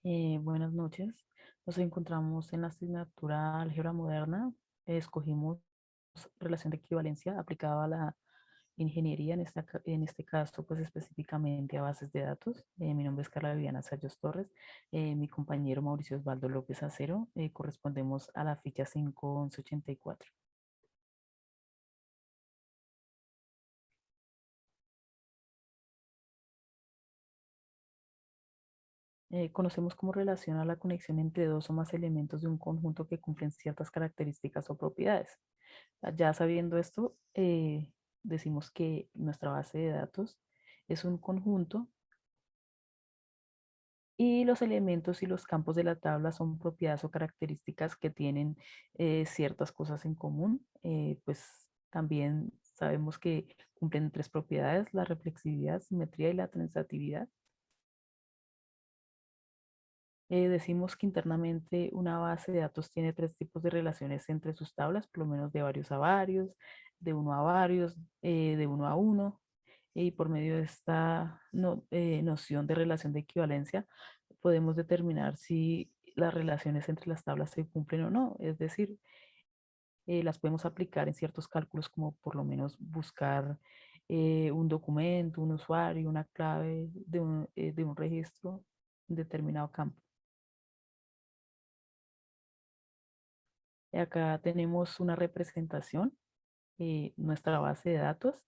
Buenas noches. Nos encontramos en la asignatura Álgebra Moderna. Escogimos relación de equivalencia aplicada a la ingeniería, en este caso, pues específicamente a bases de datos. Mi nombre es Carla Viviana Sayos Torres. Mi compañero Mauricio Osvaldo López Acero. Correspondemos a la ficha 51184. Conocemos cómo relaciona la conexión entre dos o más elementos de un conjunto que cumplen ciertas características o propiedades. Ya sabiendo esto, decimos que nuestra base de datos es un conjunto y los elementos y los campos de la tabla son propiedades o características que tienen ciertas cosas en común. Pues también sabemos que cumplen tres propiedades: la reflexividad, simetría y la transitividad. Decimos que internamente una base de datos tiene tres tipos de relaciones entre sus tablas, por lo menos de varios a varios, de uno a varios, de uno a uno. Y por medio de esta noción de relación de equivalencia, podemos determinar si las relaciones entre las tablas se cumplen o no. Es decir, las podemos aplicar en ciertos cálculos, como por lo menos buscar un documento, un usuario, una clave de un registro en determinado campo. Acá tenemos una representación, nuestra base de datos.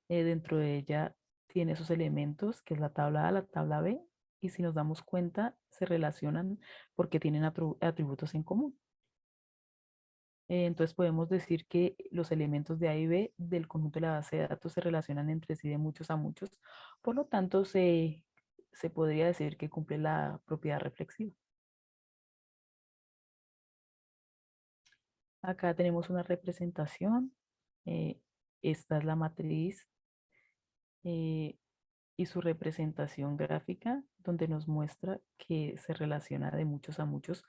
Dentro de ella tiene sus elementos, que es la tabla A, la tabla B, y si nos damos cuenta, se relacionan porque tienen atributos en común. Entonces podemos decir que los elementos de A y B del conjunto de la base de datos se relacionan entre sí de muchos a muchos. Por lo tanto, se podría decir que cumple la propiedad reflexiva. Acá tenemos una representación. eh, Esta es la matriz eh, y su representación gráfica, donde nos muestra que se relaciona de muchos a muchos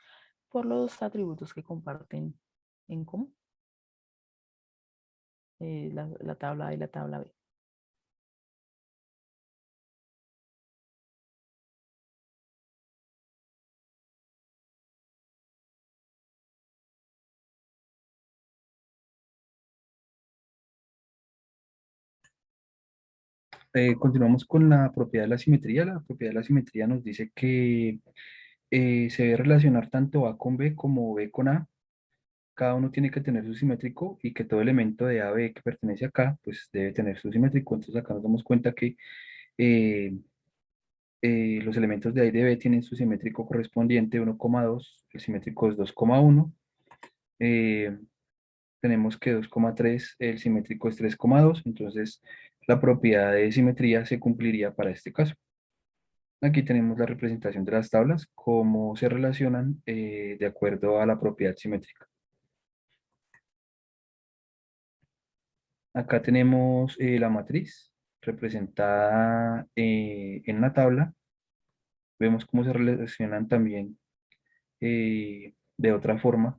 por los atributos que comparten en común, la tabla A y la tabla B. Continuamos con la propiedad de la simetría. La propiedad de la simetría nos dice que se debe relacionar tanto A con B como B con A. Cada uno tiene que tener su simétrico y que todo elemento de A, B que pertenece acá, pues debe tener su simétrico. Entonces acá nos damos cuenta que eh, los elementos de A y de B tienen su simétrico correspondiente 1,2, el simétrico es 2,1. Eh, Tenemos que 2,3, el simétrico es 3,2. Entonces la propiedad de simetría se cumpliría para este caso. Aquí tenemos la representación de las tablas, cómo se relacionan de acuerdo a la propiedad simétrica. Acá tenemos la matriz representada en una tabla. Vemos cómo se relacionan también de otra forma,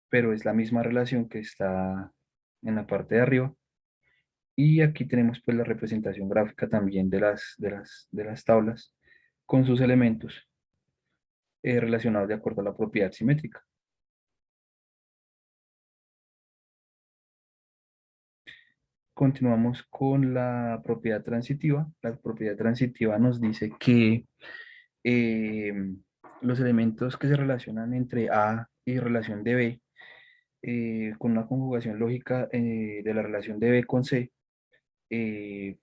pero es la misma relación que está en la parte de arriba. Y aquí tenemos pues la representación gráfica también de las tablas con sus elementos relacionados de acuerdo a la propiedad simétrica. Continuamos con la propiedad transitiva. La propiedad transitiva nos dice que eh, los elementos que se relacionan entre A y relación de B, con una conjugación lógica de la relación de B con C,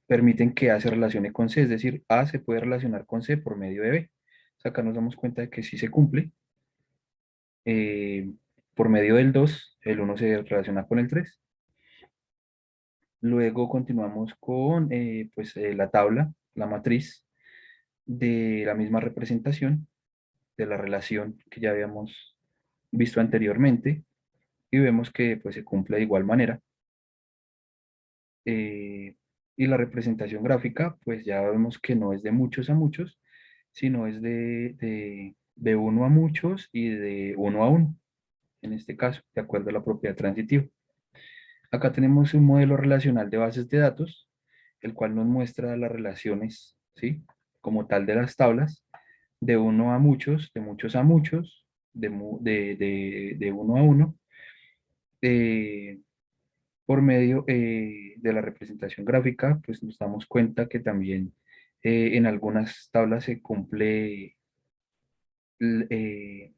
permiten que A se relacione con C, es decir, A se puede relacionar con C por medio de B. Acá nos damos cuenta de que sí se cumple. Por medio del 2 el 1 se relaciona con el 3. Luego continuamos con la tabla, la matriz de la misma representación de la relación que ya habíamos visto anteriormente y vemos que pues, se cumple de igual manera. Y la representación gráfica, pues ya vemos que no es de muchos a muchos, sino es de uno a muchos y de uno a uno, en este caso, de acuerdo a la propiedad transitiva. Acá tenemos un modelo relacional de bases de datos, el cual nos muestra las relaciones, ¿sí? Como tal de las tablas, de uno a muchos, de muchos a muchos, de uno a uno, eh, por medio de la representación gráfica, pues nos damos cuenta que también en algunas tablas l- eh,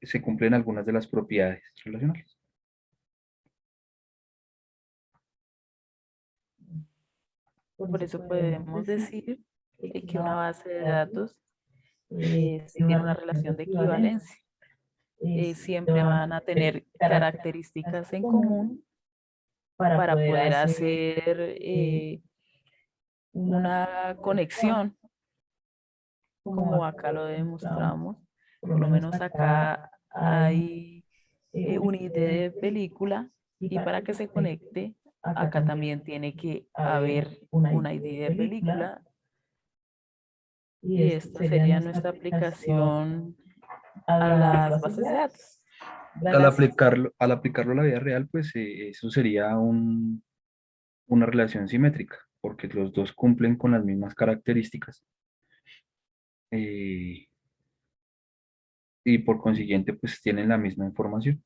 se cumplen algunas de las propiedades relacionales. Por eso podemos decir que una base de datos si tiene una relación de equivalencia. Siempre van a tener características en común para poder hacer una conexión, como acá lo demostramos. Por lo menos acá hay un ID de película y para que se conecte, acá también tiene que haber un ID de película y esta sería nuestra aplicación a las bases de datos. Gracias. Al aplicarlo a la vida real, pues eso sería una relación simétrica, porque los dos cumplen con las mismas características eh, y por consiguiente, pues tienen la misma información.